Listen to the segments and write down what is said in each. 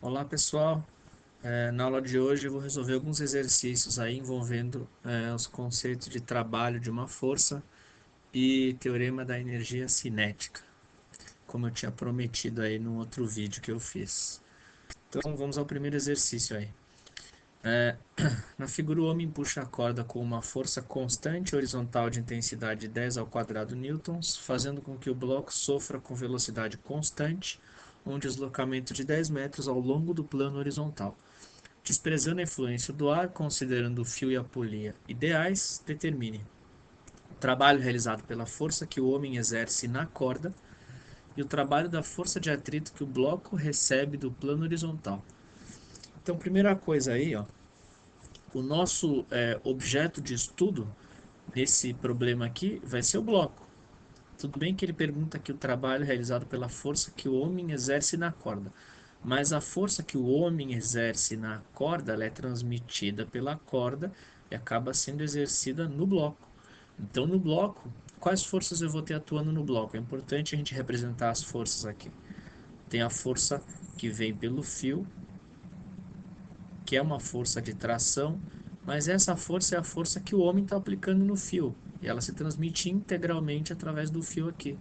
Olá pessoal, na aula de hoje eu vou resolver alguns exercícios aí envolvendo os conceitos de trabalho de uma força e teorema da energia cinética, como eu tinha prometido aí no outro vídeo que eu fiz. Então vamos ao primeiro exercício aí. Na figura o homem puxa a corda com uma força constante horizontal de intensidade 10 ao quadrado newtons, fazendo com que o bloco sofra com velocidade constante um deslocamento de 10 metros ao longo do plano horizontal. Desprezando a influência do ar, considerando o fio e a polia ideais, determine o trabalho realizado pela força que o homem exerce na corda e o trabalho da força de atrito que o bloco recebe do plano horizontal. Então, primeira coisa aí, ó, o nosso objeto de estudo nesse problema aqui vai ser o bloco. Tudo bem que ele pergunta aqui o trabalho realizado pela força que o homem exerce na corda, mas a força que o homem exerce na corda, ela é transmitida pela corda e acaba sendo exercida no bloco. Então, no bloco, quais forças eu vou ter atuando no bloco? É importante a gente representar as forças aqui. Tem a força que vem pelo fio, que é uma força de tração, mas essa força é a força que o homem está aplicando no fio, e ela se transmite integralmente através do fio aqui.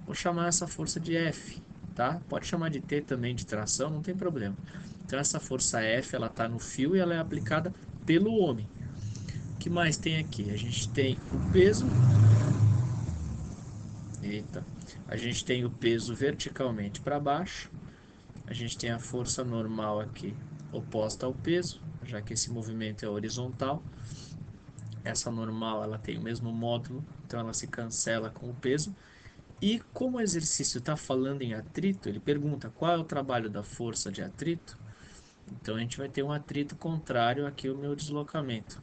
Vou chamar essa força de F, tá? Pode chamar de T também, de tração, não tem problema. Então essa força F, ela está no fio e ela é aplicada pelo homem. O que mais tem aqui? A gente tem o peso. Eita. A gente tem o peso verticalmente para baixo. A gente tem a força normal aqui oposta ao peso, já que esse movimento é horizontal. Essa normal, ela tem o mesmo módulo, então ela se cancela com o peso. E como o exercício está falando em atrito, ele pergunta qual é o trabalho da força de atrito. Então a gente vai ter um atrito contrário aqui ao meu deslocamento.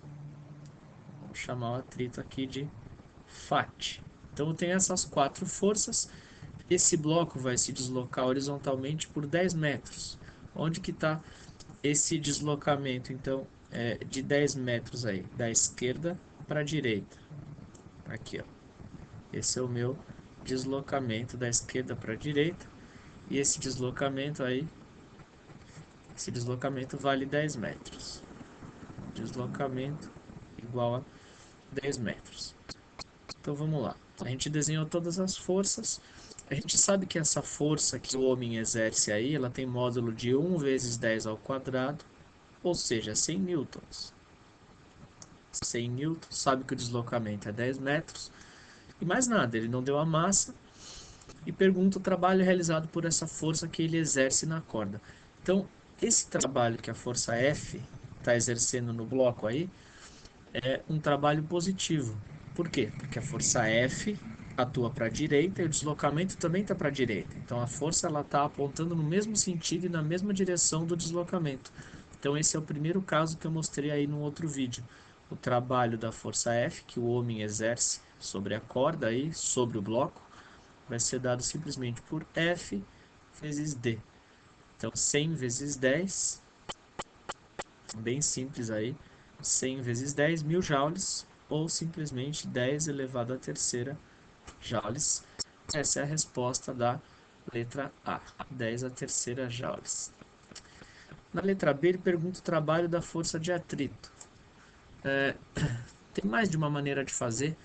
Vamos chamar o atrito aqui de FAT. Então eu tenho essas quatro forças. Esse bloco vai se deslocar horizontalmente por 10 metros. Onde que está esse deslocamento, então, de 10 metros aí? Da esquerda para a direita. Aqui, ó. Esse é o meu deslocamento da esquerda para a direita. E esse deslocamento vale 10 metros. Deslocamento igual a 10 metros. Então vamos lá. A gente desenhou todas as forças. A gente sabe que essa força que o homem exerce aí, ela tem módulo de 1 vezes 10 ao quadrado, ou seja, 100 newtons. 100 newtons, sabe que o deslocamento é 10 metros. E mais nada, ele não deu a massa e pergunta o trabalho realizado por essa força que ele exerce na corda. Então, esse trabalho que a força F está exercendo no bloco aí é um trabalho positivo. Por quê? Porque a força F atua para a direita e o deslocamento também está para a direita. Então, a força ela está apontando no mesmo sentido e na mesma direção do deslocamento. Então, esse é o primeiro caso que eu mostrei aí no outro vídeo. O trabalho da força F que o homem exerce sobre a corda aí, sobre o bloco, vai ser dado simplesmente por F vezes D. Então, 100 vezes 10, bem simples aí, 100 vezes 10, 1000 joules, ou simplesmente 10 elevado à terceira joules. Essa é a resposta da letra A, 10 à terceira joules. Na letra B, ele pergunta o trabalho da força de atrito. Tem mais de uma maneira de fazer,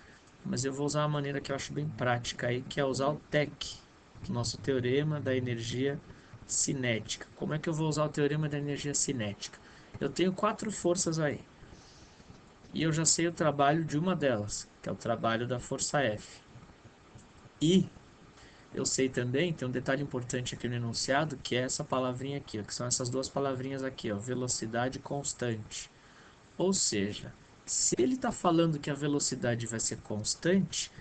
mas eu vou usar uma maneira que eu acho bem prática aí, que é usar o TEC, nosso teorema da energia cinética. Como é que eu vou usar o teorema da energia cinética? Eu tenho quatro forças aí, e eu já sei o trabalho de uma delas, que é o trabalho da força F. E eu sei também, tem um detalhe importante aqui no enunciado, que é essa palavrinha aqui, ó, que são essas duas palavrinhas aqui, ó, velocidade constante. Ou seja, se ele está falando que a velocidade vai ser constante,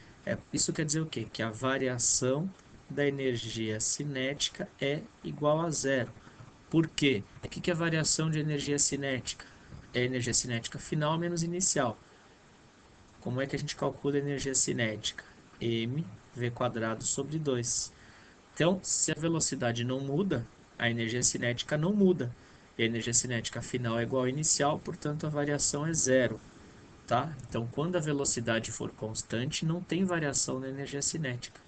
isso quer dizer o quê? Que a variação da energia cinética é igual a zero. Por quê? O que é a variação de energia cinética? É a energia cinética final menos inicial. Como é que a gente calcula a energia cinética? mv quadrado sobre 2. Então, se a velocidade não muda, a energia cinética não muda. E a energia cinética final é igual à inicial, portanto a variação é zero. Tá? Então, quando a velocidade for constante, não tem variação na energia cinética.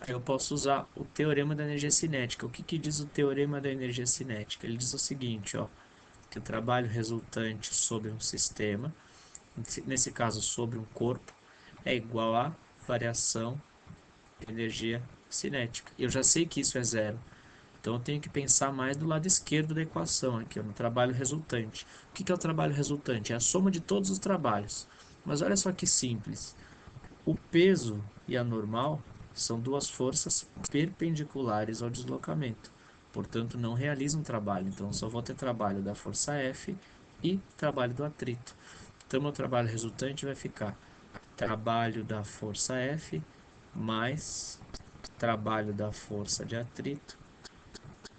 Aí eu posso usar o teorema da energia cinética. O que que diz o teorema da energia cinética? Ele diz o seguinte, ó, que o trabalho resultante sobre um sistema, nesse caso sobre um corpo, é igual à variação de energia cinética. Eu já sei que isso é zero, então eu tenho que pensar mais do lado esquerdo da equação aqui, ó, no trabalho resultante. O que que é o trabalho resultante? É a soma de todos os trabalhos. Mas olha só que simples. O peso e a normal são duas forças perpendiculares ao deslocamento. Portanto, não realizam trabalho. Então, só vou ter trabalho da força F e trabalho do atrito. Então, meu trabalho resultante vai ficar trabalho da força F mais trabalho da força de atrito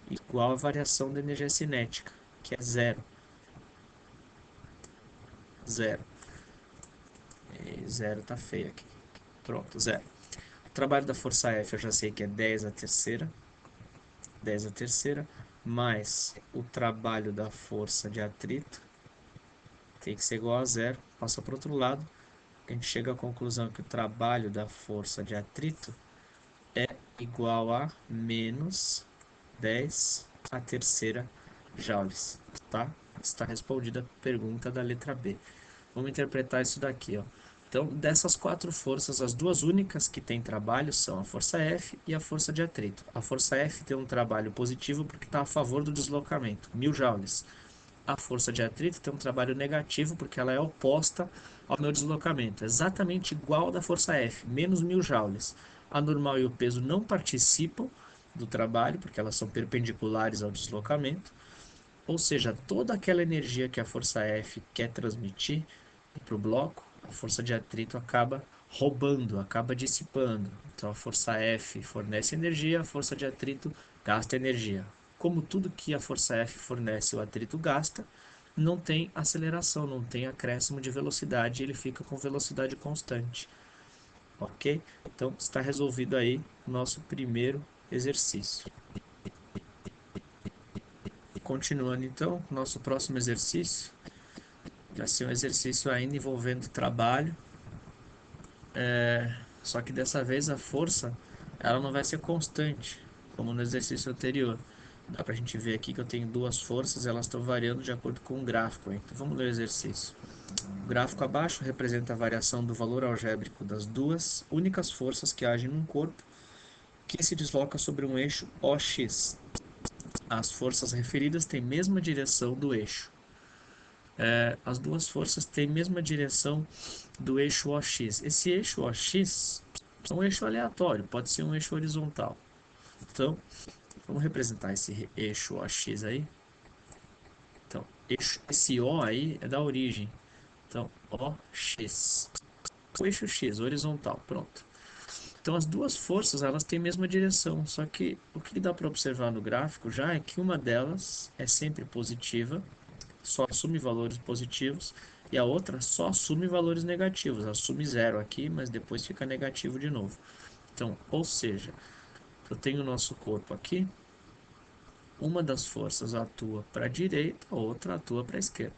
igual a variação da energia cinética, que é zero. Zero. E zero tá feio aqui. Pronto, zero. O trabalho da força F eu já sei que é 10 a terceira. 10 a terceira, mais o trabalho da força de atrito, tem que ser igual a zero, passa para o outro lado, a gente chega à conclusão que o trabalho da força de atrito é igual a menos 10 a terceira joules, tá? Está respondida a pergunta da letra B. Vamos interpretar isso daqui, ó. Então, dessas quatro forças, as duas únicas que têm trabalho são a força F e a força de atrito. A força F tem um trabalho positivo porque está a favor do deslocamento, 1000 joules. A força de atrito tem um trabalho negativo porque ela é oposta ao meu deslocamento, exatamente igual ao da força F, menos 1000 joules. A normal e o peso não participam do trabalho porque elas são perpendiculares ao deslocamento. Ou seja, toda aquela energia que a força F quer transmitir para o bloco, a força de atrito acaba roubando, acaba dissipando. Então a força F fornece energia, a força de atrito gasta energia. Como tudo que a força F fornece, o atrito gasta, não tem aceleração, não tem acréscimo de velocidade, ele fica com velocidade constante. Ok? Então está resolvido aí o nosso primeiro exercício. Continuando então, nosso próximo exercício vai ser um exercício ainda envolvendo trabalho, só que dessa vez a força ela não vai ser constante, como no exercício anterior. Dá pra gente ver aqui que eu tenho duas forças, elas estão variando de acordo com o gráfico. Então vamos ler o exercício. O gráfico abaixo representa a variação do valor algébrico das duas únicas forças que agem num corpo que se desloca sobre um eixo OX. As forças referidas têm mesma direção do eixo. As duas forças têm mesma direção do eixo OX. Esse eixo OX é um eixo aleatório, pode ser um eixo horizontal. Então, vamos representar esse eixo OX aí. Então, esse O aí é da origem. Então, OX. O eixo X, horizontal, pronto. Então, as duas forças, elas têm a mesma direção, só que o que dá para observar no gráfico já é que uma delas é sempre positiva, só assume valores positivos, e a outra só assume valores negativos, assume zero aqui, mas depois fica negativo de novo. Então, ou seja, eu tenho o nosso corpo aqui, uma das forças atua para a direita, a outra atua para a esquerda.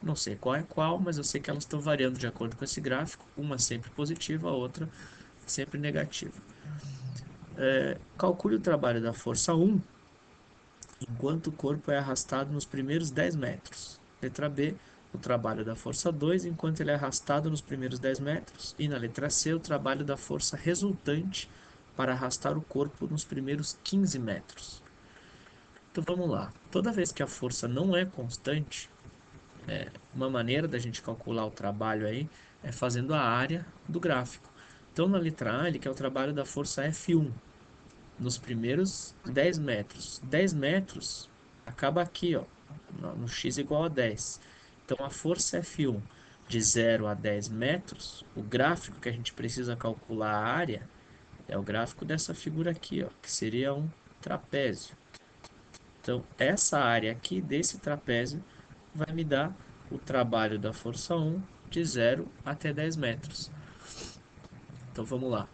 Não sei qual é qual, mas eu sei que elas estão variando de acordo com esse gráfico, uma sempre positiva, a outra sempre negativa. Calcule o trabalho da força 1 enquanto o corpo é arrastado nos primeiros 10 metros. Letra B, o trabalho da força 2 enquanto ele é arrastado nos primeiros 10 metros. E na letra C, o trabalho da força resultante para arrastar o corpo nos primeiros 15 metros. Então vamos lá. Toda vez que a força não é constante, uma maneira da gente calcular o trabalho aí é fazendo a área do gráfico. Então na letra A, ele quer o trabalho da força F1 nos primeiros 10 metros. 10 metros acaba aqui, ó, no x igual a 10. Então, a força F1 de 0 a 10 metros, o gráfico que a gente precisa calcular a área é o gráfico dessa figura aqui, ó, que seria um trapézio. Então, essa área aqui desse trapézio vai me dar o trabalho da força 1 de 0 até 10 metros. Então, vamos lá.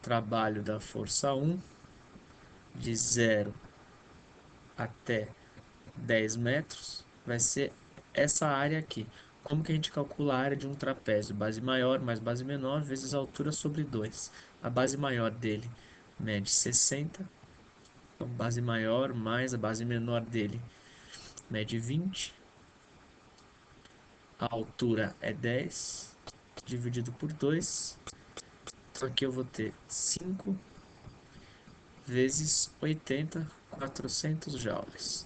Trabalho da força 1 de 0 até 10 metros vai ser essa área aqui. Como que a gente calcula a área de um trapézio? Base maior mais base menor vezes a altura sobre 2. A base maior dele mede 60. Então, base maior mais a base menor dele mede 20. A altura é 10, dividido por 2. Então, aqui eu vou ter 5 vezes 80, 400 joules.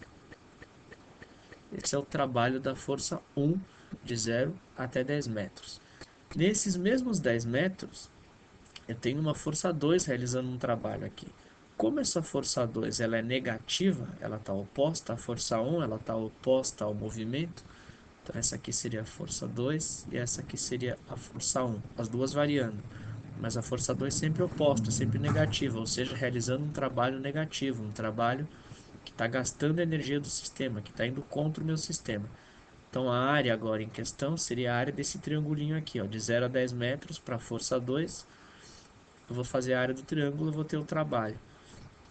Esse é o trabalho da força 1, de 0 até 10 metros. Nesses mesmos 10 metros, eu tenho uma força 2 realizando um trabalho aqui. Como essa força 2 ela é negativa, ela está oposta à força 1, ela está oposta ao movimento. Então, essa aqui seria a força 2 e essa aqui seria a força 1, as duas variando. Mas a força 2 sempre oposta, sempre negativa, ou seja, realizando um trabalho negativo, um trabalho que está gastando energia do sistema, que está indo contra o meu sistema. Então, a área agora em questão seria a área desse triangulinho aqui, ó, de 0 a 10 metros para a força 2. Eu vou fazer a área do triângulo, eu vou ter o trabalho.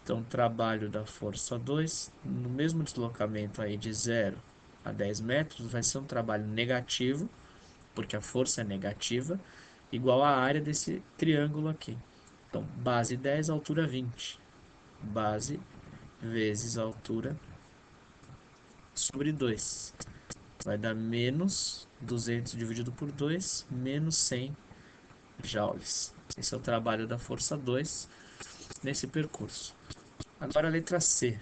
Então, o trabalho da força 2, no mesmo deslocamento aí de 0 a 10 metros, vai ser um trabalho negativo, porque a força é negativa, igual à área desse triângulo aqui. Então, base 10, altura 20. Base vezes altura sobre 2. Vai dar menos 200 dividido por 2, menos 100 joules. Esse é o trabalho da força 2 nesse percurso. Agora a letra C.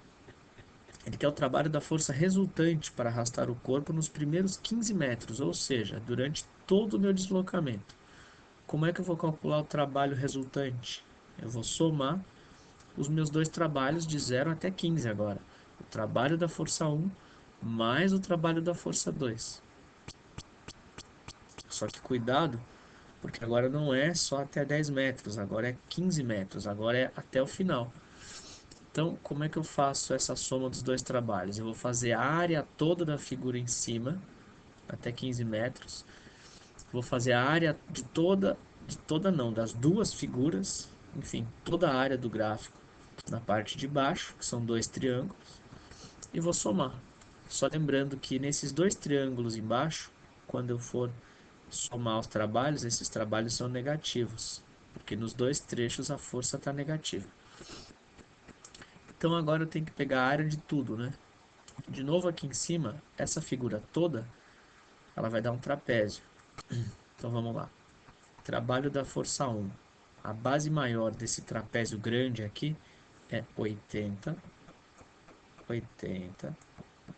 Ele quer o trabalho da força resultante para arrastar o corpo nos primeiros 15 metros, ou seja, durante todo o meu deslocamento. Como é que eu vou calcular o trabalho resultante? Eu vou somar os meus dois trabalhos de 0 até 15 agora. O trabalho da força 1 mais o trabalho da força 2. Só que cuidado, porque agora não é só até 10 metros, agora é 15 metros, agora é até o final. Então, como é que eu faço essa soma dos dois trabalhos? Eu vou fazer a área toda da figura em cima, até 15 metros. Vou fazer a área de toda não, das duas figuras, enfim, toda a área do gráfico na parte de baixo, que são dois triângulos, e vou somar. Só lembrando que nesses dois triângulos embaixo, quando eu for somar os trabalhos, esses trabalhos são negativos, porque nos dois trechos a força está negativa. Então agora eu tenho que pegar a área de tudo, né? De novo aqui em cima, essa figura toda, ela vai dar um trapézio. Então vamos lá. Trabalho da força 1. A base maior desse trapézio grande aqui é 80, 80,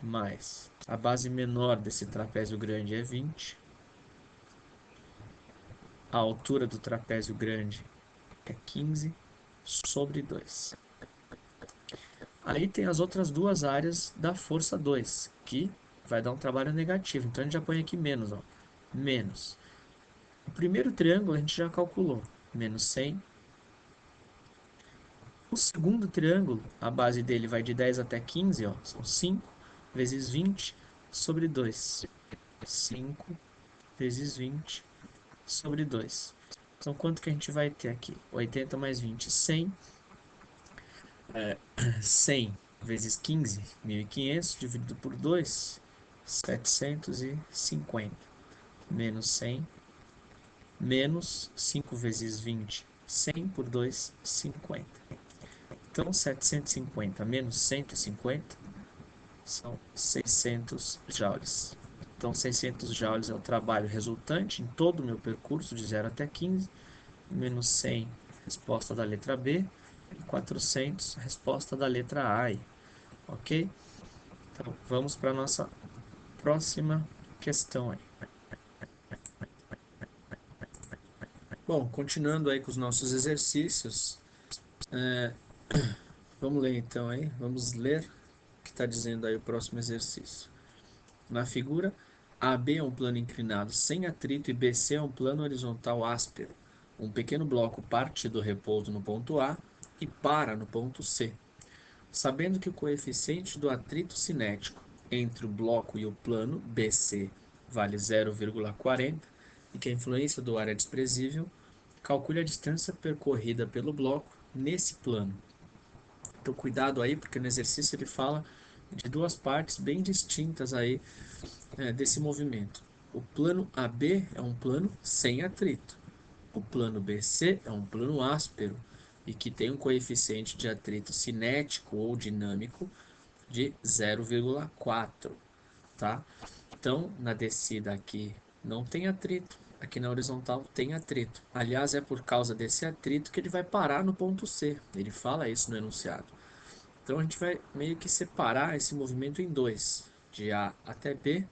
mais a base menor desse trapézio grande é 20. A altura do trapézio grande é 15 sobre 2. Aí tem as outras duas áreas da força 2, que vai dar um trabalho negativo. Então a gente já põe aqui menos, ó. Menos. O primeiro triângulo a gente já calculou. Menos 100. O segundo triângulo, a base dele vai de 10 até 15, ó. São 5 vezes 20 sobre 2. 5 vezes 20 sobre 2. Então, quanto que a gente vai ter aqui? 80 mais 20, 100. 100 vezes 15, 1.500, dividido por 2, 750. Menos 100, menos 5 vezes 20, 100 por 2, 50. Então, 750 menos 150 são 600 joules. Então, 600 joules é o trabalho resultante em todo o meu percurso de 0 até 15, menos 100, resposta da letra B, e 400, resposta da letra A. Ok? Então, vamos para a nossa próxima questão aí. Bom, continuando aí com os nossos exercícios, vamos ler então aí, vamos ler o que está dizendo aí o próximo exercício. Na figura, AB é um plano inclinado sem atrito e BC é um plano horizontal áspero. Um pequeno bloco parte do repouso no ponto A e para no ponto C. Sabendo que o coeficiente do atrito cinético entre o bloco e o plano BC vale 0,40 e que a influência do ar é desprezível, calcule a distância percorrida pelo bloco nesse plano. Então, cuidado aí, porque no exercício ele fala de duas partes bem distintas aí desse movimento. O plano AB é um plano sem atrito. O plano BC é um plano áspero. e que tem um coeficiente de atrito cinético ou dinâmico de 0,4, tá? Então, na descida aqui não tem atrito, aqui na horizontal tem atrito. Aliás, é por causa desse atrito que ele vai parar no ponto C. Ele fala isso no enunciado. Então, a gente vai meio que separar esse movimento em dois, de A até B.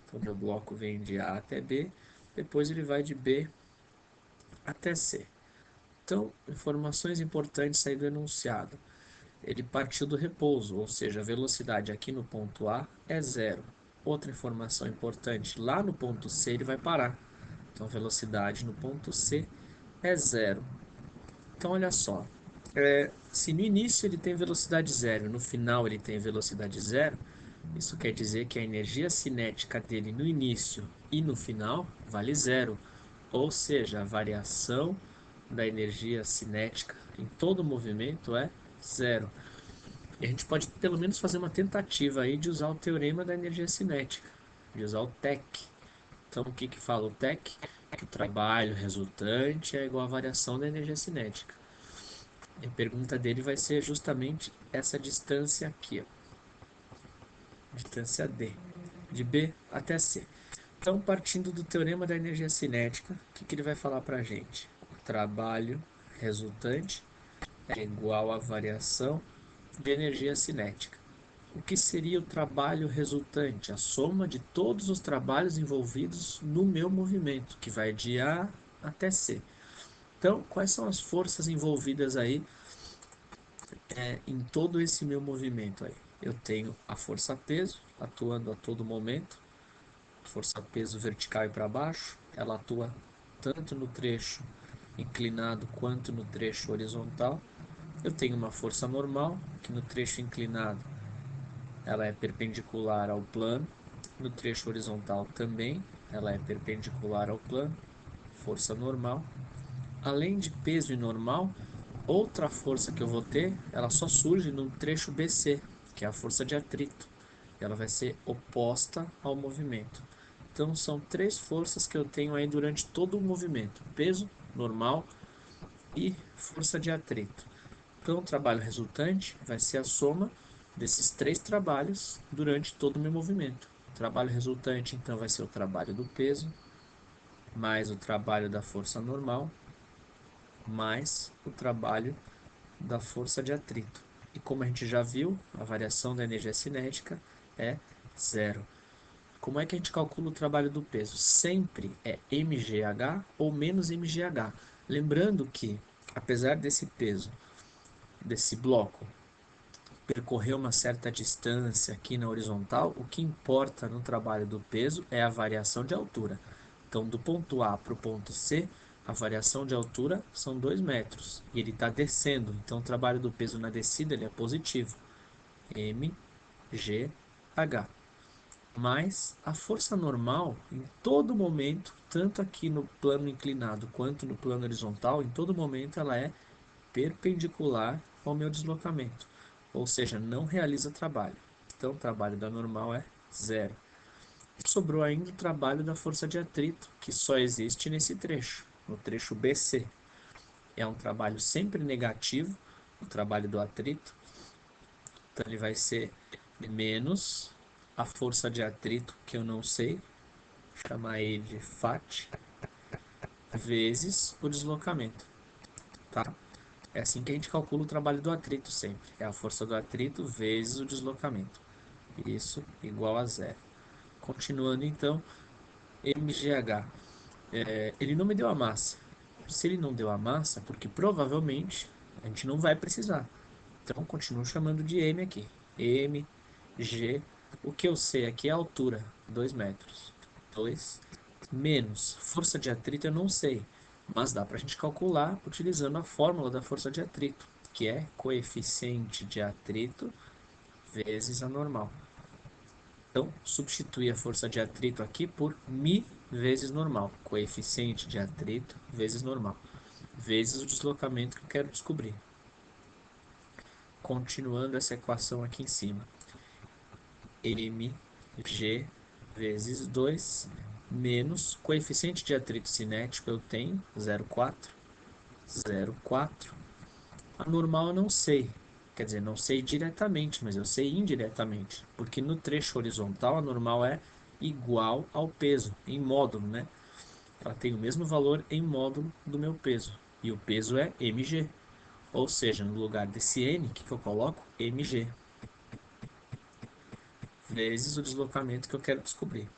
Então, meu bloco vem de A até B, depois ele vai de B até C. Então, informações importantes aí do enunciado. Ele partiu do repouso, ou seja, a velocidade aqui no ponto A é zero. Outra informação importante, lá no ponto C ele vai parar. Então, a velocidade no ponto C é zero. Então, olha só, se no início ele tem velocidade zero, no final ele tem velocidade zero, isso quer dizer que a energia cinética dele no início e no final vale zero. Ou seja, a variação da energia cinética em todo o movimento é zero. E a gente pode pelo menos fazer uma tentativa aí de usar o teorema da energia cinética, de usar o TEC. Então, o que que fala o TEC? Que o trabalho resultante é igual à variação da energia cinética. E a pergunta dele vai ser justamente essa distância aqui, ó. Distância D, de B até C. Então, partindo do teorema da energia cinética, o que que ele vai falar para a gente? O trabalho resultante é igual à variação de energia cinética. O que seria o trabalho resultante? A soma de todos os trabalhos envolvidos no meu movimento, que vai de A até C. Então, quais são as forças envolvidas aí em todo esse meu movimento aí? Eu tenho a força-peso atuando a todo momento, força-peso vertical e para baixo, ela atua tanto no trecho inclinado quanto no trecho horizontal. Eu tenho uma força normal, que no trecho inclinado ela é perpendicular ao plano, no trecho horizontal também, ela é perpendicular ao plano, força normal. Além de peso e normal, outra força que eu vou ter, ela só surge no trecho BC, que é a força de atrito. Ela vai ser oposta ao movimento. Então são três forças que eu tenho aí durante todo o movimento: peso, normal e força de atrito. Então o trabalho resultante vai ser a soma desses três trabalhos durante todo o meu movimento. O trabalho resultante então vai ser o trabalho do peso, mais o trabalho da força normal, mais o trabalho da força de atrito. E como a gente já viu, a variação da energia cinética é zero. Como é que a gente calcula o trabalho do peso? Sempre é mgh ou menos mgh. Lembrando que, apesar desse peso, desse bloco, percorrer uma certa distância aqui na horizontal, o que importa no trabalho do peso é a variação de altura. Então, do ponto A para o ponto C, a variação de altura são 2 metros. E ele está descendo, então o trabalho do peso na descida ele é positivo. mgh. Mas a força normal, em todo momento, tanto aqui no plano inclinado quanto no plano horizontal, em todo momento ela é perpendicular ao meu deslocamento, ou seja, não realiza trabalho. Então, o trabalho da normal é zero. Sobrou ainda o trabalho da força de atrito, que só existe nesse trecho, no trecho BC. É um trabalho sempre negativo, o trabalho do atrito. Então, ele vai ser menos a força de atrito, que eu não sei, chamar ele de FAT, vezes o deslocamento, tá? É assim que a gente calcula o trabalho do atrito sempre. É a força do atrito vezes o deslocamento. Isso igual a zero. Continuando então, mgh. Ele não me deu a massa. Se ele não deu a massa, porque provavelmente a gente não vai precisar. Então, continuo chamando de m aqui. M, G. O que eu sei aqui é a altura, 2 metros. 2 menos força de atrito eu não sei, mas dá para a gente calcular utilizando a fórmula da força de atrito, que é coeficiente de atrito vezes a normal. Então, substitui a força de atrito aqui por μ vezes normal, coeficiente de atrito vezes normal, vezes o deslocamento que eu quero descobrir. Continuando essa equação aqui em cima, mg vezes 2 menos coeficiente de atrito cinético eu tenho 0,4, 0,4 A normal eu não sei. Quer dizer, não sei diretamente, mas eu sei indiretamente. Porque no trecho horizontal a normal é igual ao peso, em módulo, né? Ela tem o mesmo valor em módulo do meu peso. E o peso é mg. Ou seja, no lugar desse n, o que eu coloco? Mg. Vezes o deslocamento que eu quero descobrir.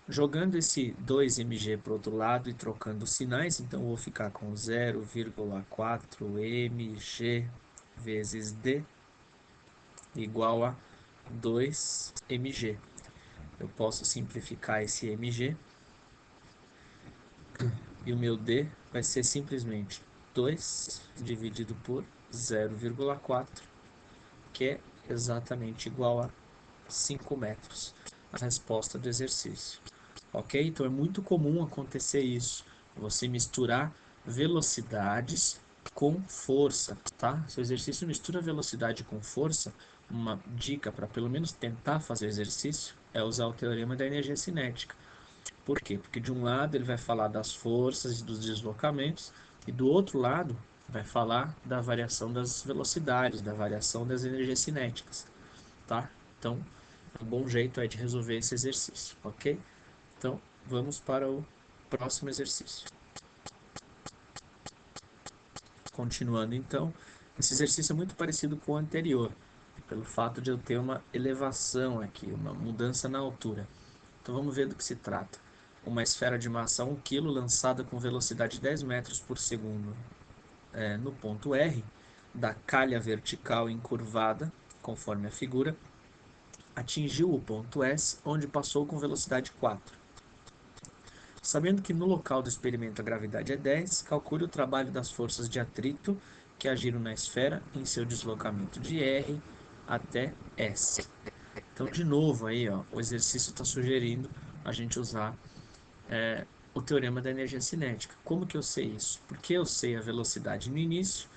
Jogando esse 2mg para o outro lado e trocando os sinais, então eu vou ficar com 0,4 mg vezes d igual a 2 mg. Eu posso simplificar esse mg e o meu d vai ser simplesmente 2 dividido por 0,4, que é exatamente igual a 5 metros. A resposta do exercício. Ok? Então é muito comum acontecer isso. Você misturar velocidades com força, tá? Se o exercício mistura velocidade com força, uma dica para pelo menos tentar fazer o exercício é usar o teorema da energia cinética. Por quê? Porque de um lado ele vai falar das forças e dos deslocamentos, e do outro lado vai falar da variação das velocidades, da variação das energias cinéticas, tá? Então, um bom jeito é de resolver esse exercício, ok? Então, vamos para o próximo exercício. Continuando, então, esse exercício é muito parecido com o anterior, pelo fato de eu ter uma elevação aqui, uma mudança na altura. Então, vamos ver do que se trata. Uma esfera de massa 1 kg lançada com velocidade de 10 metros por segundo no ponto R, da calha vertical encurvada, conforme a figura, atingiu o ponto S, onde passou com velocidade 4. Sabendo que no local do experimento a gravidade é 10, calcule o trabalho das forças de atrito que agiram na esfera em seu deslocamento de R até S. Então, de novo, aí, ó, o exercício está sugerindo a gente usar o teorema da energia cinética. Como que eu sei isso? Porque eu sei a velocidade no início,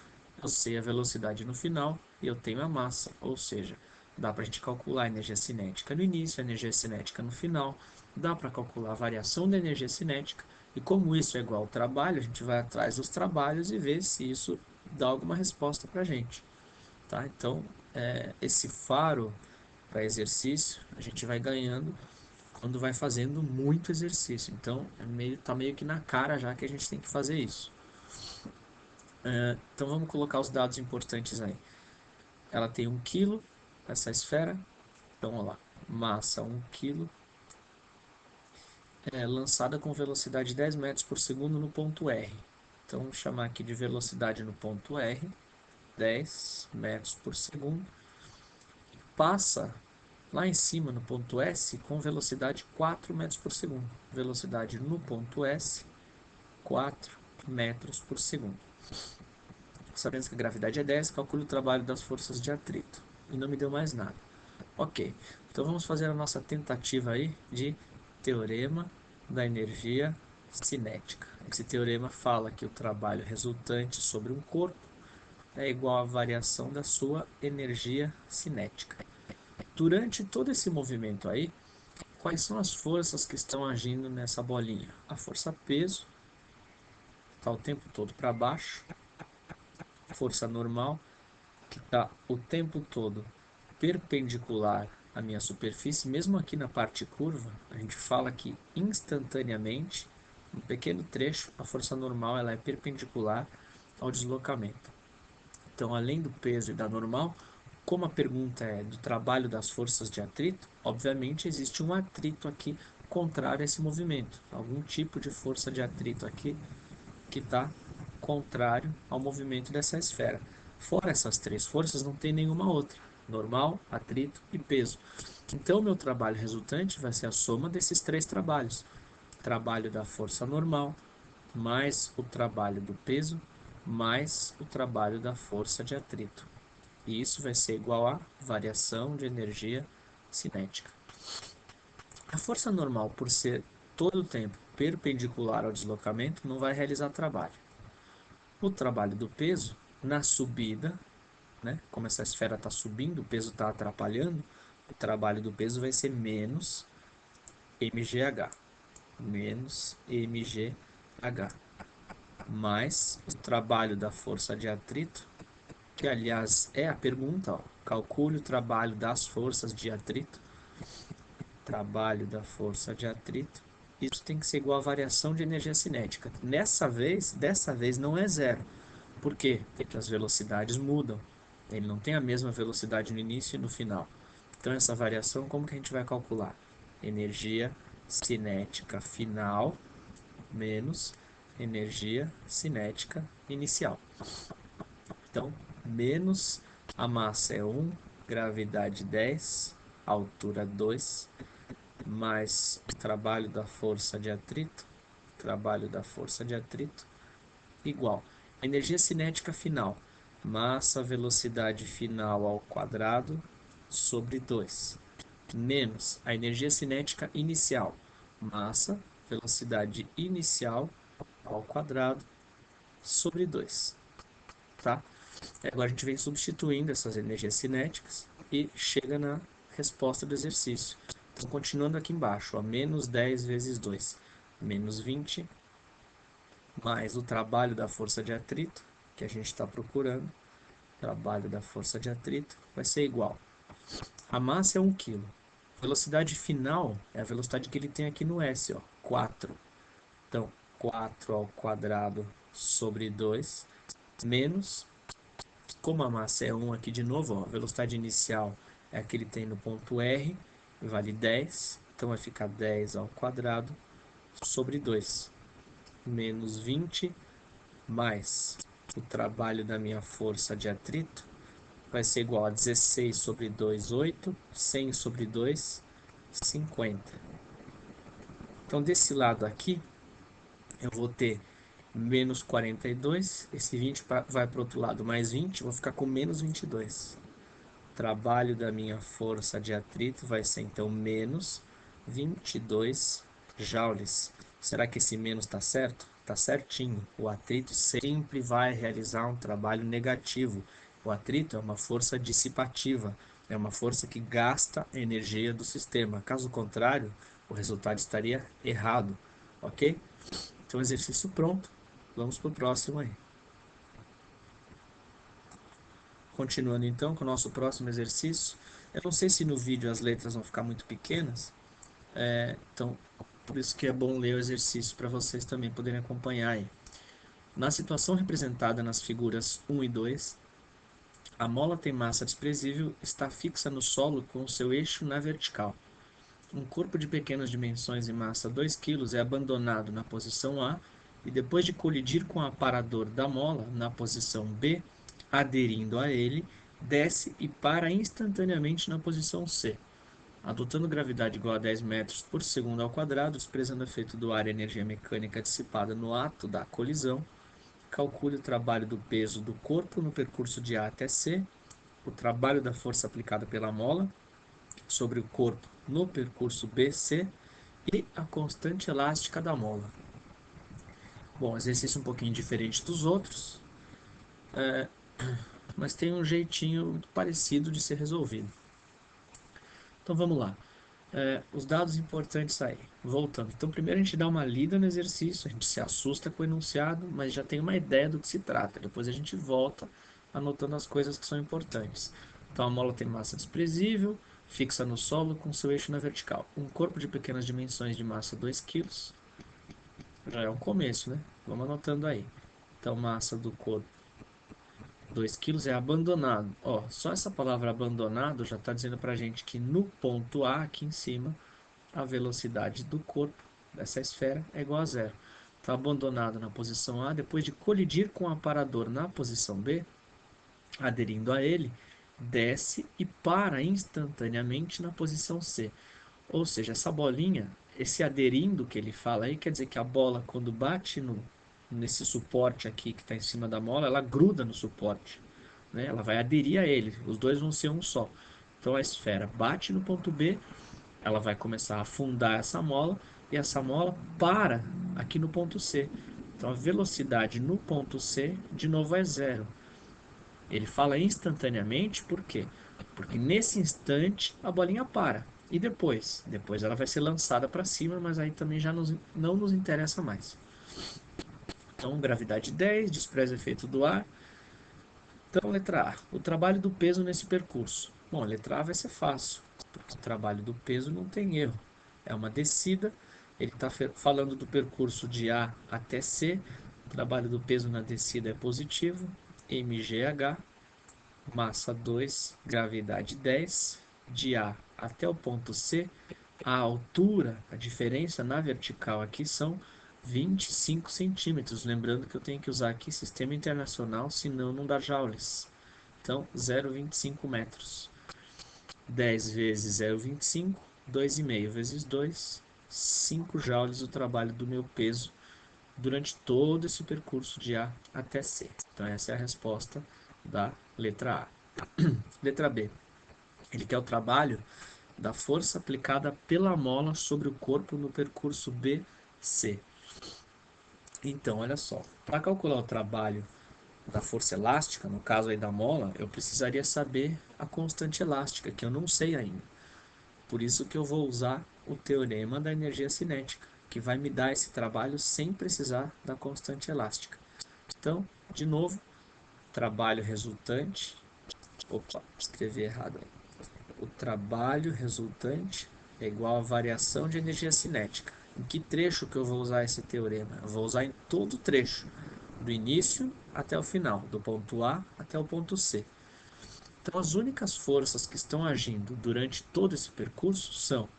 eu sei a velocidade no final e eu tenho a massa, ou seja, dá para a gente calcular a energia cinética no início, a energia cinética no final, dá para calcular a variação da energia cinética e como isso é igual ao trabalho, a gente vai atrás dos trabalhos e ver se isso dá alguma resposta para a gente. Tá? Então, esse faro para exercício, a gente vai ganhando quando vai fazendo muito exercício. Então, tá meio que na cara já que a gente tem que fazer isso. Então, vamos colocar os dados importantes aí. Ela tem 1 kg, essa esfera. Então, olha lá, massa 1 kg, lançada com velocidade de 10 metros por segundo no ponto R. Então, vamos chamar aqui de velocidade no ponto R, 10 metros por segundo. Passa lá em cima no ponto S com velocidade 4 metros por segundo. Velocidade no ponto S, 4 metros por segundo. Sabendo que a gravidade é 10, calcule o trabalho das forças de atrito. E não me deu mais nada. Ok, então vamos fazer a nossa tentativa aí de teorema da energia cinética. Esse teorema fala que o trabalho resultante sobre um corpo é igual à variação da sua energia cinética. Durante todo esse movimento aí, quais são as forças que estão agindo nessa bolinha? A força peso está o tempo todo para baixo, força normal que está o tempo todo perpendicular à minha superfície, mesmo aqui na parte curva, a gente fala que instantaneamente, um pequeno trecho, a força normal ela é perpendicular ao deslocamento. Então, além do peso e da normal, como a pergunta é do trabalho das forças de atrito, obviamente existe um atrito aqui contrário a esse movimento, algum tipo de força de atrito aqui que está contrário ao movimento dessa esfera. Fora essas três forças, não tem nenhuma outra: normal, atrito e peso. Então, meu trabalho resultante vai ser a soma desses três trabalhos: trabalho da força normal, mais o trabalho do peso, mais o trabalho da força de atrito. E isso vai ser igual a variação de energia cinética. A força normal, por ser todo o tempo perpendicular ao deslocamento, não vai realizar trabalho. O trabalho do peso, na subida, né, como essa esfera está subindo, o peso está atrapalhando, o trabalho do peso vai ser menos mgh. Menos mgh. mais o trabalho da força de atrito, que aliás é a pergunta, ó, calcule o trabalho das forças de atrito, trabalho da força de atrito, isso tem que ser igual à variação de energia cinética. Dessa vez não é zero. Por quê? Porque as velocidades mudam. Ele não tem a mesma velocidade no início e no final. Então essa variação, como que a gente vai calcular? Energia cinética final menos energia cinética inicial. Então, menos a massa é 1, gravidade 10, altura 2, mais o trabalho da força de atrito, igual. A energia cinética final, massa, velocidade final ao quadrado, sobre 2, menos a energia cinética inicial, massa, velocidade inicial ao quadrado, sobre 2, tá? Agora a gente vem substituindo essas energias cinéticas e chega na resposta do exercício. Então, continuando aqui embaixo, ó, menos 10 vezes 2, menos 20, mais o trabalho da força de atrito, que a gente está procurando, trabalho da força de atrito, vai ser igual. A massa é 1 kg. Velocidade final é a velocidade que ele tem aqui no S, ó, 4. Então, 4 ao quadrado sobre 2, menos, como a massa é 1 aqui de novo, ó, a velocidade inicial é a que ele tem no ponto R, vale 10, então vai ficar 10 ao quadrado sobre 2, menos 20, mais o trabalho da minha força de atrito, vai ser igual a 16 sobre 2, 8, 100 sobre 2, 50. Então, desse lado aqui, eu vou ter menos 42, esse 20 vai para o outro lado, mais 20, eu vou ficar com menos 22. O trabalho da minha força de atrito vai ser, então, menos 22 joules. Será que esse menos está certo? Está certinho. O atrito sempre vai realizar um trabalho negativo. O atrito é uma força dissipativa, é uma força que gasta energia do sistema. Caso contrário, o resultado estaria errado, ok? Então, exercício pronto. Vamos para o próximo aí. Continuando então com o nosso próximo exercício. Eu não sei se no vídeo as letras vão ficar muito pequenas, então por isso que é bom ler o exercício para vocês também poderem acompanhar aí. Na situação representada nas figuras 1 e 2, a mola tem massa desprezível, está fixa no solo com o seu eixo na vertical. Um corpo de pequenas dimensões e massa 2 kg é abandonado na posição A e depois de colidir com o aparador da mola na posição B, aderindo a ele, desce e para instantaneamente na posição C. Adotando gravidade igual a 10 metros por segundo ao quadrado, desprezando o efeito do ar e energia mecânica dissipada no ato da colisão, calcule o trabalho do peso do corpo no percurso de A até C, o trabalho da força aplicada pela mola sobre o corpo no percurso BC e a constante elástica da mola. Bom, exercício um pouquinho diferente dos outros, mas tem um jeitinho parecido de ser resolvido. Então vamos lá. Os dados importantes aí. Voltando. Então primeiro a gente dá uma lida no exercício, a gente se assusta com o enunciado, mas já tem uma ideia do que se trata. Depois a gente volta anotando as coisas que são importantes. Então a mola tem massa desprezível, fixa no solo com seu eixo na vertical. Um corpo de pequenas dimensões de massa 2 kg. Já é um começo, né? Vamos anotando aí. Então massa do corpo 2 kg é abandonado. Ó, só essa palavra abandonado já está dizendo para a gente que no ponto A, aqui em cima, a velocidade do corpo dessa esfera é igual a zero. Está abandonado na posição A, depois de colidir com o aparador na posição B, aderindo a ele, desce e para instantaneamente na posição C. Ou seja, essa bolinha, esse aderindo que ele fala aí, quer dizer que a bola, quando bate nesse suporte aqui que está em cima da mola, ela gruda no suporte, né? Ela vai aderir a ele, os dois vão ser um só. Então a esfera bate no ponto B, ela vai começar a afundar essa mola e essa mola para aqui no ponto C. Então a velocidade no ponto C de novo é zero. Ele fala instantaneamente, por quê? Porque nesse instante a bolinha para. E depois? Depois ela vai ser lançada para cima, mas aí também já não nos interessa mais. Então, gravidade 10, despreza o efeito do ar. Então, letra A, o trabalho do peso nesse percurso. Bom, a letra A vai ser fácil, porque o trabalho do peso não tem erro. É uma descida, ele está falando do percurso de A até C, o trabalho do peso na descida é positivo, mgh, massa 2, gravidade 10, de A até o ponto C, a altura, a diferença na vertical aqui são 25 centímetros. Lembrando que eu tenho que usar aqui sistema internacional, senão não dá joules. Então, 0,25 metros. 10 vezes 0,25, 2,5 vezes 2, 5 joules o trabalho do meu peso durante todo esse percurso de A até C. Então, essa é a resposta da letra A. Letra B. Ele quer o trabalho da força aplicada pela mola sobre o corpo no percurso BC. Então, olha só, para calcular o trabalho da força elástica, no caso aí da mola, eu precisaria saber a constante elástica, que eu não sei ainda. Por isso que eu vou usar o teorema da energia cinética, que vai me dar esse trabalho sem precisar da constante elástica. Então, de novo, trabalho resultante. Opa, escrevi errado aí. O trabalho resultante é igual à variação de energia cinética. Em que trecho que eu vou usar esse teorema? Eu vou usar em todo o trecho, do início até o final, do ponto A até o ponto C. Então, as únicas forças que estão agindo durante todo esse percurso são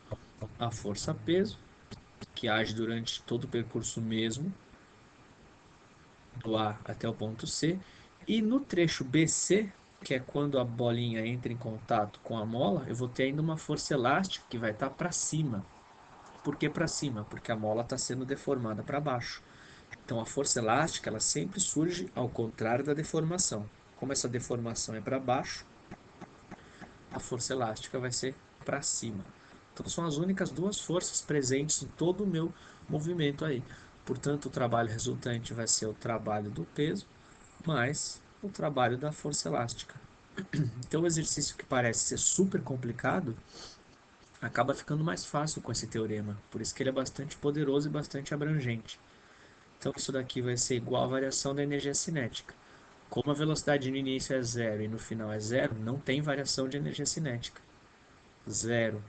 a força-peso, que age durante todo o percurso mesmo, do A até o ponto C, e no trecho BC, que é quando a bolinha entra em contato com a mola, eu vou ter ainda uma força elástica que vai estar para cima. Por que para cima? Porque a mola está sendo deformada para baixo. Então a força elástica ela sempre surge ao contrário da deformação. Como essa deformação é para baixo, a força elástica vai ser para cima. Então são as únicas duas forças presentes em todo o meu movimento aí. Portanto, o trabalho resultante vai ser o trabalho do peso mais o trabalho da força elástica. Então, o exercício que parece ser super complicado acaba ficando mais fácil com esse teorema. Por isso que ele é bastante poderoso e bastante abrangente. Então, isso daqui vai ser igual à variação da energia cinética. Como a velocidade no início é zero e no final é zero, não tem variação de energia cinética. Zero.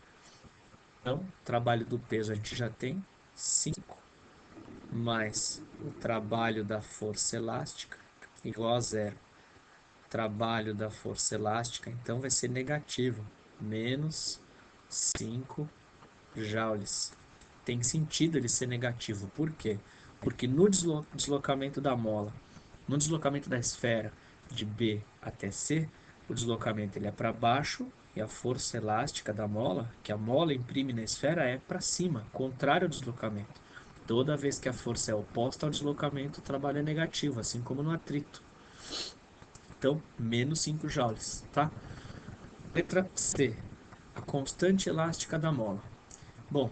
Então, o trabalho do peso a gente já tem 5 mais o trabalho da força elástica igual a zero. Trabalho da força elástica, então vai ser negativo, menos 5 joules. Tem sentido ele ser negativo, por quê? Porque no deslocamento da mola, no deslocamento da esfera de B até C, o deslocamento ele é para baixo e a força elástica da mola, que a mola imprime na esfera, é para cima, contrário ao deslocamento. Toda vez que a força é oposta ao deslocamento, o trabalho é negativo, assim como no atrito. Então, menos 5 joules, tá? Letra C, a constante elástica da mola. Bom,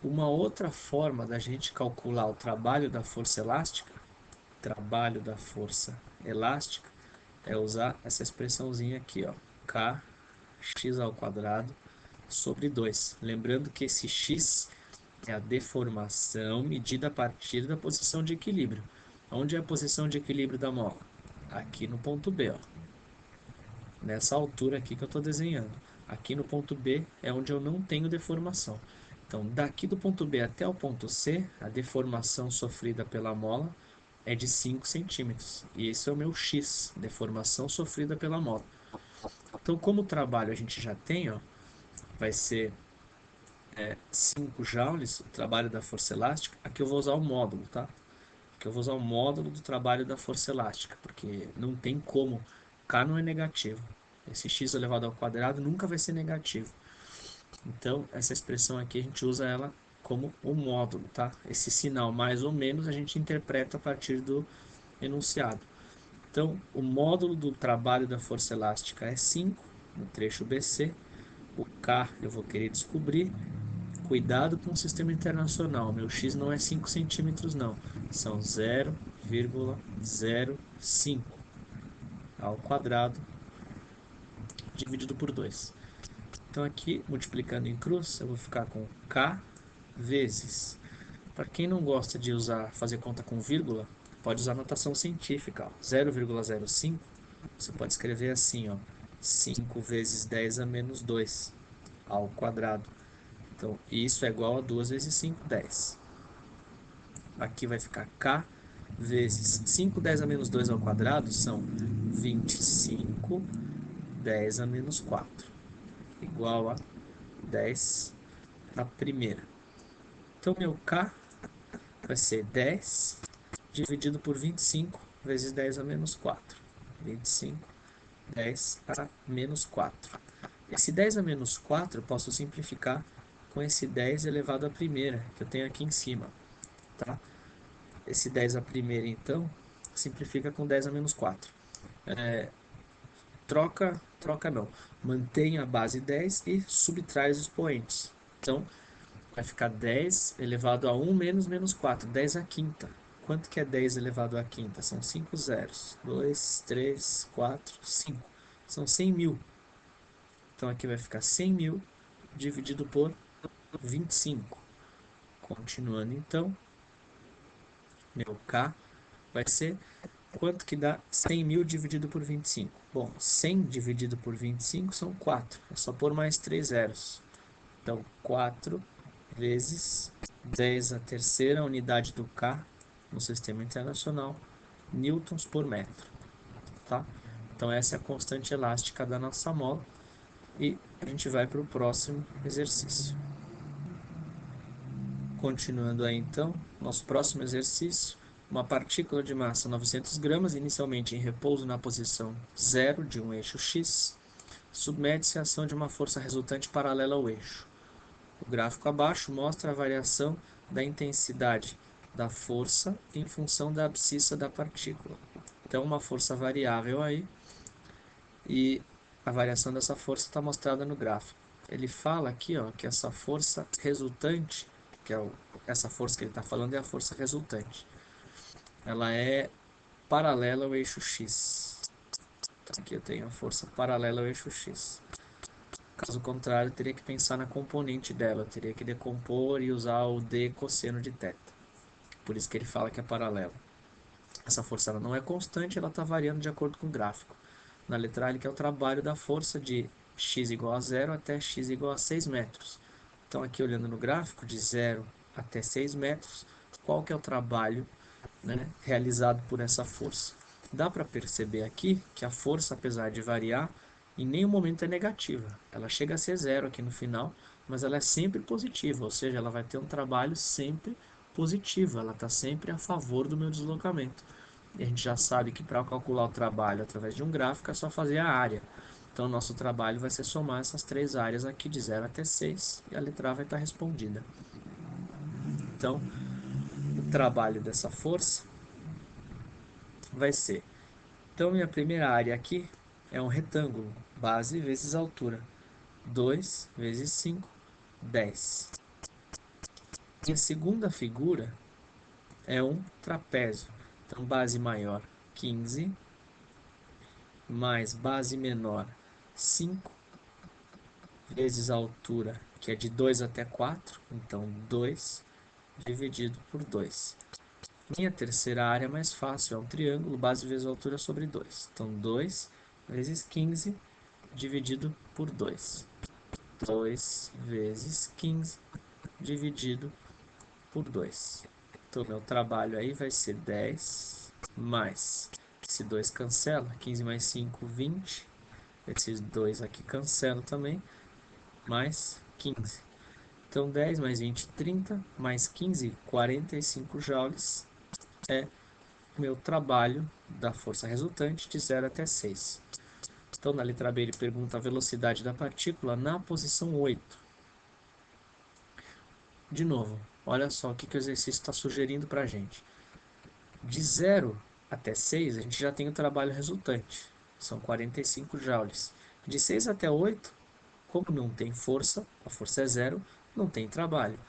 uma outra forma da gente calcular o trabalho da força elástica, é usar essa expressãozinha aqui, ó, kx ao quadrado sobre 2. Lembrando que esse x é a deformação medida a partir da posição de equilíbrio. Onde é a posição de equilíbrio da mola? Aqui no ponto B, ó. Nessa altura aqui que eu estou desenhando. Aqui no ponto B é onde eu não tenho deformação. Então, daqui do ponto B até o ponto C, a deformação sofrida pela mola é de 5 centímetros. E esse é o meu X, deformação sofrida pela mola. Então, como o trabalho a gente já tem, ó, vai ser 5 joules, o trabalho da força elástica. Aqui eu vou usar o módulo, tá? Aqui eu vou usar o módulo do trabalho da força elástica, porque não tem como, K não é negativo. Esse x elevado ao quadrado nunca vai ser negativo. Então, essa expressão aqui a gente usa ela como o módulo, tá? Esse sinal mais ou menos a gente interpreta a partir do enunciado. Então, o módulo do trabalho da força elástica é 5 no trecho BC. O K eu vou querer descobrir. Cuidado com o sistema internacional. Meu x não é 5 centímetros, não. São 0,05 ao quadrado dividido por 2. Então aqui, multiplicando em cruz, eu vou ficar com K vezes. Para quem não gosta de fazer conta com vírgula, pode usar notação científica, ó. 0,05, você pode escrever assim, ó, 5 vezes 10 a menos 2 ao quadrado. Então, isso é igual a 2 vezes 5, 10. Aqui vai ficar K vezes 5, 10 a menos 2 ao quadrado são 25, 10 a menos 4, igual a 10 a primeira. Então, meu K vai ser 10 dividido por 25 vezes 10 a menos 4. 25, 10 a menos 4. Esse 10 a menos 4 eu posso simplificar com esse 10 elevado à primeira, que eu tenho aqui em cima. Tá? Esse 10 à primeira, então, simplifica com 10 a menos 4. Troca não. Mantém a base 10 e subtrai os expoentes. Então, vai ficar 10 elevado a 1 menos 4, 10 à quinta. Quanto que é 10 elevado à quinta? São 5 zeros. 2, 3, 4, 5. São 100 mil. Então aqui vai ficar 100 mil dividido por 25. Continuando então, meu K vai ser quanto que dá 100 mil dividido por 25? Bom, 100 dividido por 25 são 4. É só pôr mais 3 zeros. Então, 4 vezes 10 a terceira unidade do K no sistema internacional, newtons por metro. Tá? Então, essa é a constante elástica da nossa mola. E a gente vai para o próximo exercício. Continuando aí, então, nosso próximo exercício. Uma partícula de massa 900 gramas, inicialmente em repouso na posição 0 de um eixo X, submete-se à ação de uma força resultante paralela ao eixo. O gráfico abaixo mostra a variação da intensidade da força em função da abscissa da partícula. Então, uma força variável aí, e a variação dessa força está mostrada no gráfico. Ele fala aqui, ó, que essa força resultante, que é essa força que ele está falando é a força resultante. Ela é paralela ao eixo X. Então, aqui eu tenho a força paralela ao eixo X. Caso contrário, eu teria que pensar na componente dela. Eu teria que decompor e usar o d cosseno de θ. Por isso que ele fala que é paralela. Essa força ela não é constante, ela está variando de acordo com o gráfico. Na letra A, ele quer o trabalho da força de x igual a 0 até x igual a 6 metros. Então, aqui olhando no gráfico, de 0 até 6 metros, qual que é o trabalho, né, realizado por essa força? Dá para perceber aqui que a força, apesar de variar, em nenhum momento é negativa. Ela chega a ser zero aqui no final, mas ela é sempre positiva, ou seja, ela vai ter um trabalho sempre positivo, ela está sempre a favor do meu deslocamento. E a gente já sabe que para calcular o trabalho através de um gráfico é só fazer a área. Então, nosso trabalho vai ser somar essas três áreas aqui de 0 até 6 e a letra A vai estar respondida. Então, o trabalho dessa força vai ser... Então, minha primeira área aqui é um retângulo, base vezes altura. 2 vezes 5, 10. Minha segunda figura é um trapézio. Então, base maior, 15, mais base menor, 5, vezes a altura, que é de 2 até 4, então 2 dividido por 2. Minha terceira área é mais fácil, é um triângulo, base vezes altura sobre 2. Então 2 vezes 15 dividido por 2. 2 vezes 15 dividido por 2. Então meu trabalho aí vai ser 10 mais, esse 2 cancela, 15 mais 5, 20. Esses 2 aqui cancelam também, mais 15. Então, 10 mais 20, 30, mais 15, 45 joules é meu trabalho da força resultante de 0 até 6. Então, na letra B, ele pergunta a velocidade da partícula na posição 8. De novo, olha só o que o exercício está sugerindo para a gente. De 0 até 6, a gente já tem o trabalho resultante, são 45 joules. De 6 até 8, como não tem força, a força é zero, não tem trabalho.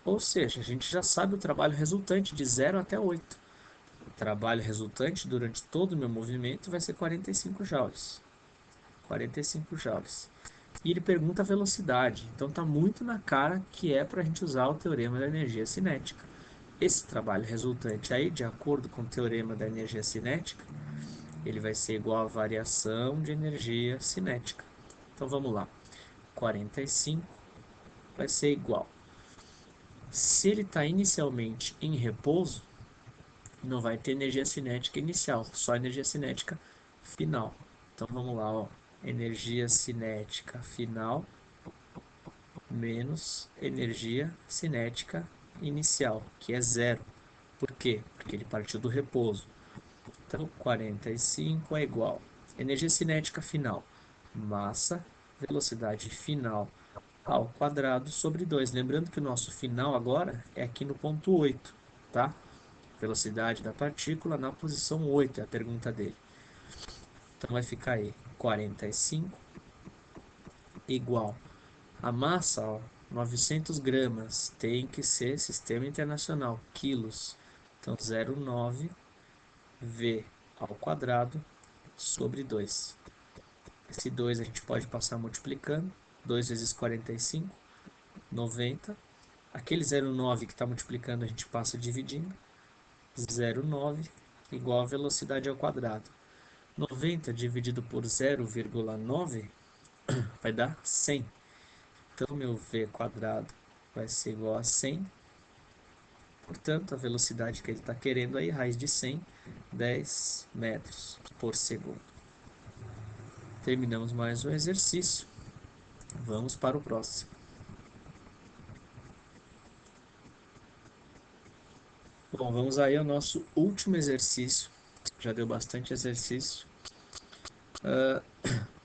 Ou seja, a gente já sabe o trabalho resultante de 0 até 8. O trabalho resultante durante todo o meu movimento vai ser 45 joules. 45 joules. E ele pergunta a velocidade. Então está muito na cara que é para a gente usar o teorema da energia cinética. esse trabalho resultante aí, de acordo com o teorema da energia cinética, ele vai ser igual à variação de energia cinética. Então vamos lá. 45 vai ser igual. Se ele está inicialmente em repouso, não vai ter energia cinética inicial, só energia cinética final. Então vamos lá, ó. Energia cinética final menos energia cinética inicial, que é zero. Por quê? Porque ele partiu do repouso. Então, 45 é igual. Energia cinética final, massa, velocidade final ao quadrado sobre 2. Lembrando que o nosso final agora é aqui no ponto 8, tá? Velocidade da partícula na posição 8, é a pergunta dele. Então vai ficar aí 45 igual a massa, ó, 900 gramas, tem que ser sistema internacional, quilos. Então 0,9 V ao quadrado sobre 2. Esse 2 a gente pode passar multiplicando. 2 vezes 45, 90. Aquele 0,9 que está multiplicando a gente passa dividindo. 0,9 igual a velocidade ao quadrado. 90 dividido por 0,9 vai dar 100. Então, meu v quadrado vai ser igual a 100. Portanto, a velocidade que ele está querendo aí, raiz de 100, 10 metros por segundo. Terminamos mais um exercício. Vamos para o próximo. Bom, vamos aí ao nosso último exercício. Já deu bastante exercício.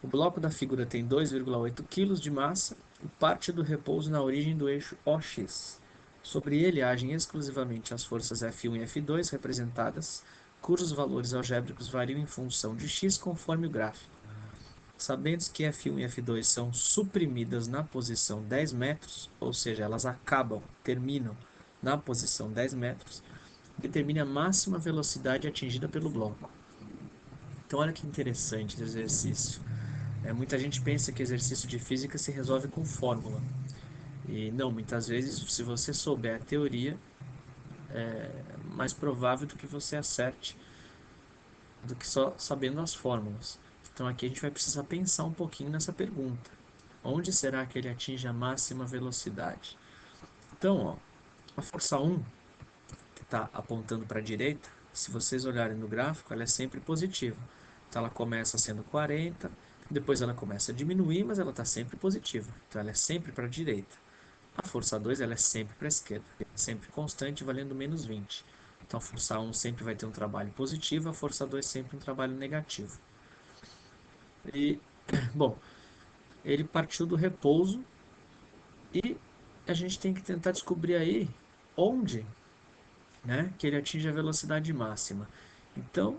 O bloco da figura tem 2,8 kg de massa e parte do repouso na origem do eixo OX. Sobre ele agem exclusivamente as forças F1 e F2 representadas, cujos valores algébricos variam em função de x conforme o gráfico. Sabendo que F1 e F2 são suprimidas na posição 10 metros, ou seja, elas terminam na posição 10 metros, determine a máxima velocidade atingida pelo bloco. Então, olha que interessante esse exercício. Muita gente pensa que exercício de física se resolve com fórmula. E não, muitas vezes, se você souber a teoria, é mais provável do que você acerte do que só sabendo as fórmulas. Então, aqui a gente vai precisar pensar um pouquinho nessa pergunta. Onde será que ele atinge a máxima velocidade? Então, ó, a força 1, que está apontando para a direita, se vocês olharem no gráfico, ela é sempre positiva. Então, ela começa sendo 40, depois ela começa a diminuir, mas ela está sempre positiva. Então, ela é sempre para a direita. A força 2 ela é sempre para a esquerda, sempre constante, valendo menos 20. Então, a força 1 sempre vai ter um trabalho positivo, a força 2 sempre um trabalho negativo. E, bom, ele partiu do repouso e a gente tem que tentar descobrir aí onde, né, que ele atinge a velocidade máxima. Então,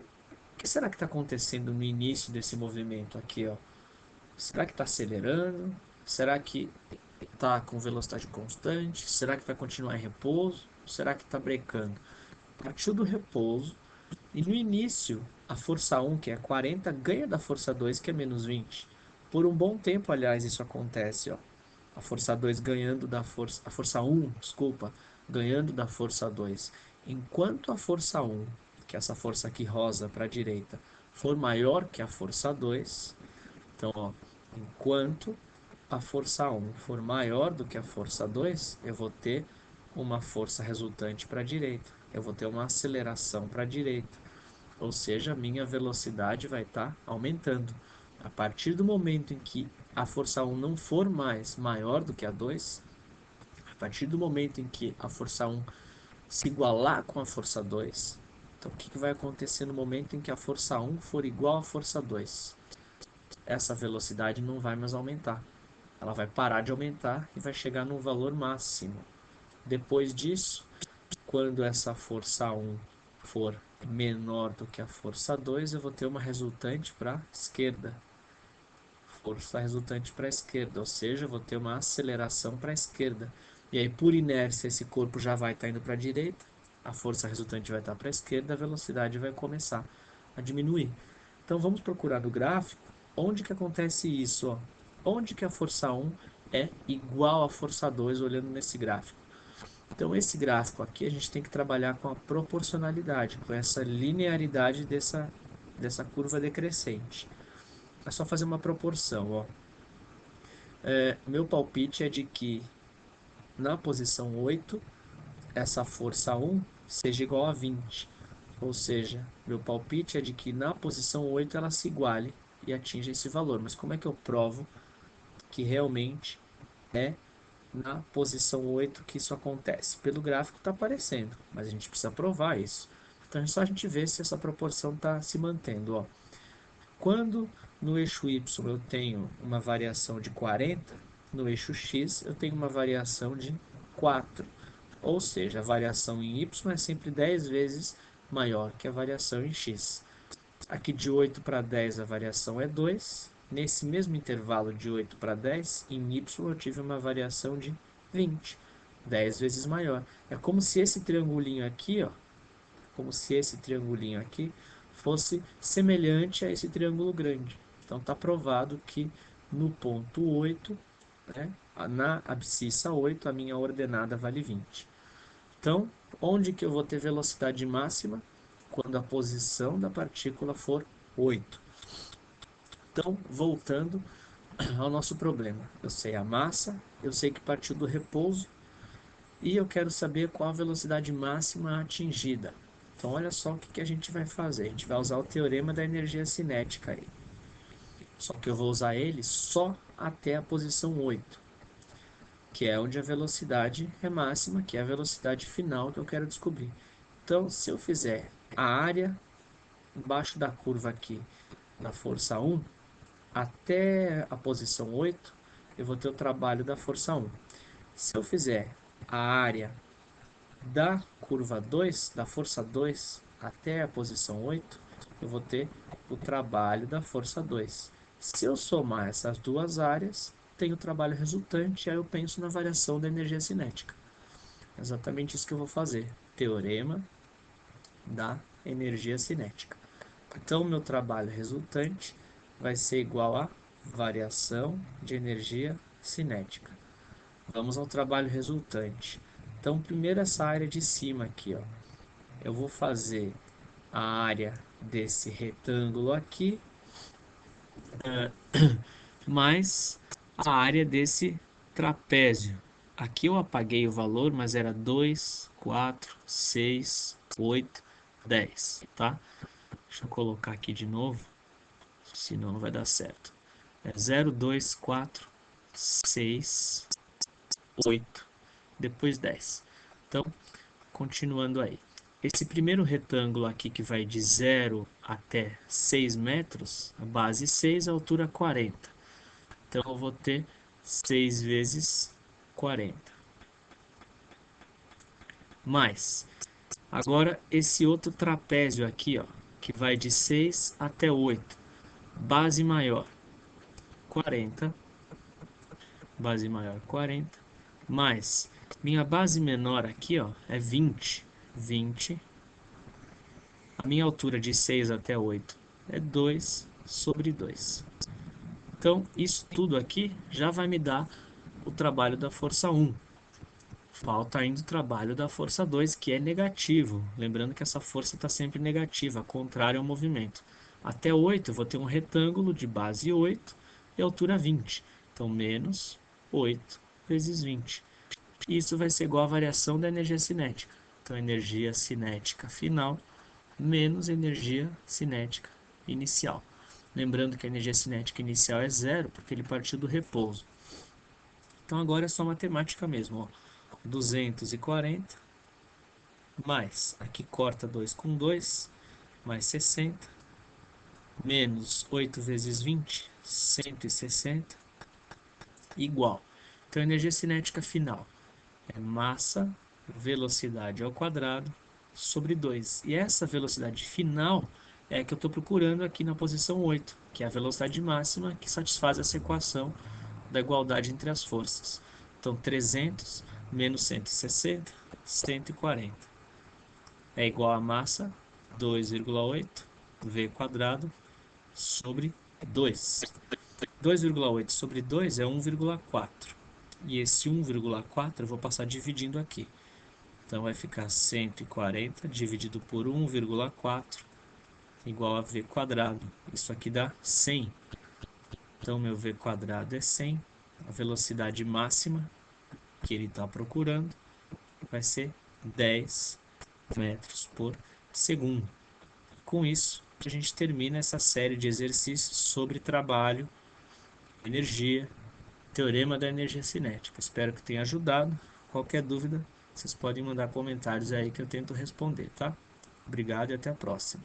o que será que está acontecendo no início desse movimento aqui, ó? Será que está acelerando? Será que está com velocidade constante? Será que vai continuar em repouso? Será que está brecando? Partiu do repouso e no início a força 1, que é 40, ganha da força 2, que é menos 20. Por um bom tempo, aliás, isso acontece, ó. A força 2 ganhando da força... A força 1, desculpa, ganhando da força 2. Enquanto a força 1, que é essa força aqui rosa para a direita, for maior que a força 2, então, ó, enquanto a força 1 for maior do que a força 2, eu vou ter uma força resultante para a direita. Eu vou ter uma aceleração para a direita. Ou seja, a minha velocidade vai estar aumentando. A partir do momento em que a força 1 não for mais maior do que a 2, a partir do momento em que a força 1 se igualar com a força 2, então o que vai acontecer no momento em que a força 1 for igual à força 2? Essa velocidade não vai mais aumentar. Ela vai parar de aumentar e vai chegar no valor máximo. Depois disso, quando essa força 1 for menor do que a força 2, eu vou ter uma resultante para a esquerda. Força resultante para a esquerda, ou seja, eu vou ter uma aceleração para a esquerda. E aí, por inércia, esse corpo já vai estar indo para a direita, a força resultante vai estar para a esquerda, a velocidade vai começar a diminuir. Então, vamos procurar no gráfico onde que acontece isso, ó. Onde que a força 1 é igual à força 2, olhando nesse gráfico. Então, esse gráfico aqui, a gente tem que trabalhar com a proporcionalidade, com essa linearidade dessa curva decrescente. É só fazer uma proporção, ó. Meu palpite é de que na posição 8, essa força 1 seja igual a 20. Ou seja, meu palpite é de que na posição 8 ela se iguale e atinja esse valor. Mas como é que eu provo que realmente é na posição 8 que isso acontece? Pelo gráfico está aparecendo, mas a gente precisa provar isso. Então é só a gente ver se essa proporção está se mantendo. Ó. Quando no eixo Y eu tenho uma variação de 40, no eixo X eu tenho uma variação de 4. Ou seja, a variação em Y é sempre 10 vezes maior que a variação em X. Aqui de 8 para 10 a variação é 2. Nesse mesmo intervalo de 8 para 10, em Y eu tive uma variação de 20, 10 vezes maior. É como se esse triangulinho aqui, ó, como se esse triangulinho aqui fosse semelhante a esse triângulo grande. Então está provado que no ponto 8, né, na abscissa 8, a minha ordenada vale 20. Então, onde que eu vou ter velocidade máxima? Quando a posição da partícula for 8. Então, voltando ao nosso problema. Eu sei a massa, eu sei que partiu do repouso e eu quero saber qual a velocidade máxima atingida. Então, olha só o que a gente vai fazer. A gente vai usar o teorema da energia cinética aí. Só que eu vou usar ele só até a posição 8, que é onde a velocidade é máxima, que é a velocidade final que eu quero descobrir. Então, se eu fizer a área embaixo da curva aqui da força 1 até a posição 8, eu vou ter o trabalho da força 1. Se eu fizer a área da curva 2, da força 2 até a posição 8, eu vou ter o trabalho da força 2. Se eu somar essas duas áreas, tenho o trabalho resultante, aí eu penso na variação da energia cinética. É exatamente isso que eu vou fazer. Teorema da energia cinética. Então, meu trabalho resultante vai ser igual a variação de energia cinética. Vamos ao trabalho resultante. Então, primeiro essa área de cima aqui, ó. Eu vou fazer a área desse retângulo aqui, mais a área desse trapézio. Aqui eu apaguei o valor, mas era 2, 4, 6, 8, 10, tá? Deixa eu colocar aqui de novo, senão não vai dar certo. É 0, 2, 4, 6, 8, depois 10. Então, continuando aí. Esse primeiro retângulo aqui que vai de 0 até 6 metros, a base 6, a altura 40. Então, eu vou ter 6 vezes 40. Mais, agora esse outro trapézio aqui, ó, que vai de 6 até 8. Base maior, 40. Base maior, 40. Mais, minha base menor aqui, ó, é 20. 20. A minha altura de 6 até 8 é 2 sobre 2. Então, isso tudo aqui já vai me dar o trabalho da força 1. Falta ainda o trabalho da força 2, que é negativo. Lembrando que essa força está sempre negativa, contrária ao movimento. Até 8 eu vou ter um retângulo de base 8 e altura 20. Então, menos 8 vezes 20. Isso vai ser igual à variação da energia cinética. Então, energia cinética final menos energia cinética inicial. Lembrando que a energia cinética inicial é zero, porque ele partiu do repouso. Então agora é só matemática mesmo. Ó. 240 mais, aqui corta 2 com 2, mais 60, menos 8 vezes 20, 160, igual. Então a energia cinética final é massa, velocidade ao quadrado, sobre 2. E essa velocidade final é a que eu estou procurando aqui na posição 8, que é a velocidade máxima que satisfaz essa equação da igualdade entre as forças. Então, 300 menos 160, 140. É igual a massa, 2,8 v quadrado sobre 2. 2,8 sobre 2 é 1,4. E esse 1,4 eu vou passar dividindo aqui. Então vai ficar 140 dividido por 1,4 igual a v quadrado. Isso aqui dá 100. Então meu v quadrado é 100. A velocidade máxima que ele está procurando vai ser 10 metros por segundo. Com isso, a gente termina essa série de exercícios sobre trabalho, energia, teorema da energia cinética. Espero que tenha ajudado. Qualquer dúvida, vocês podem mandar comentários aí que eu tento responder, tá? Obrigado e até a próxima.